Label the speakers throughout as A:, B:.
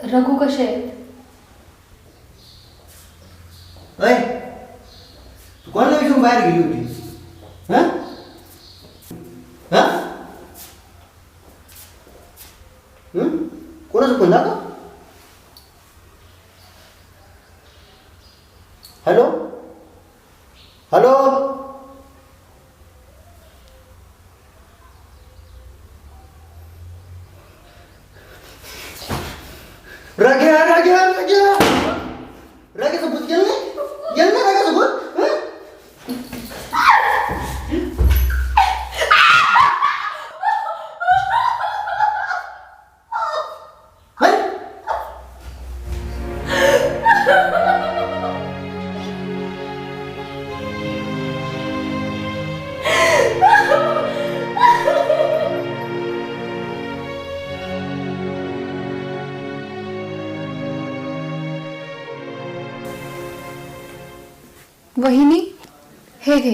A: रघु कसे आहेत?
B: अय तू कोणाला विचारून बाहेर गेली होती? हा हा कोणाचा फोन दाखव. हॅलो हॅलो राग्या राग्या राग्या राग्यासोबत गेलं नाही गेलं ना राग्यासोबत.
C: वहिनी हे घे,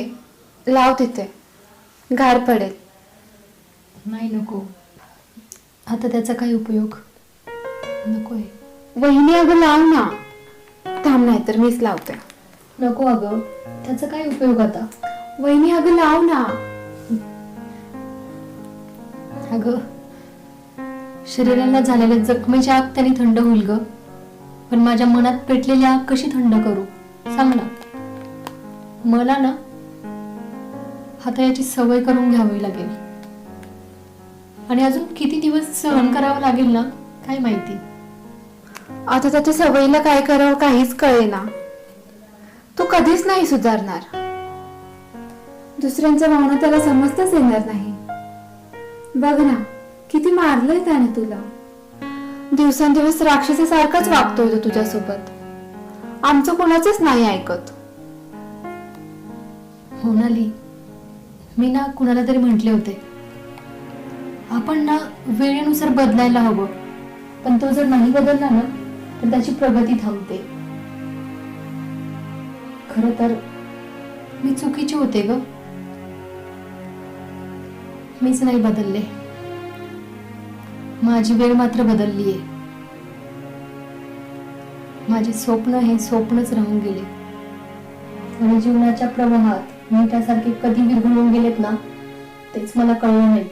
C: लाव तिथे, गार पडेल.
A: नाही नको, आता त्याचा काय उपयोग. नको आहे.
C: वहिनी अगं लाव ना. थांब नाही तर मीच लावते.
A: नको अगं, त्याचा काय उपयोग आता.
C: वहिनी अगं लाव ना.
A: अगं शरीराला झालेल्या जखमेची आग त्याने थंड होईल ग, पण माझ्या मनात पेटलेली आग कशी थंड करू सांग ना. मला ना आता याची सवय करून घ्यावी लागेल, आणि अजून किती दिवस सहन करावं लागेल ना काय माहिती.
C: आता त्याच्या सवयीला काय करावं काहीच कळेना. तो कधीच नाही सुधारणार. दुसऱ्यांच्या भावना त्याला समजताच येणार नाही. बघ ना किती मारलंय त्याने तुला. दिवसेंदिवस राक्षसासारखाच वागतोय तो तुझ्यासोबत. आमचं कोणाचंच नाही ऐकत.
A: मोनाली, मी ना कुणाला तरी म्हटले होते, आपण ना वेळेनुसार बदलायला हवं, पण तो जर नाही बदलला ना तर त्याची प्रगती थांबते. खरं तर मी चुकीची होते ग. मीच नाही बदलले. माझी वेळ मात्र बदललीये. माझे स्वप्न हे स्वप्नच राहून गेले, आणि जीवनाच्या प्रवाहात मी त्यासारखे कधी विरघळून गेलेत ना तेच मला कळलं नाही.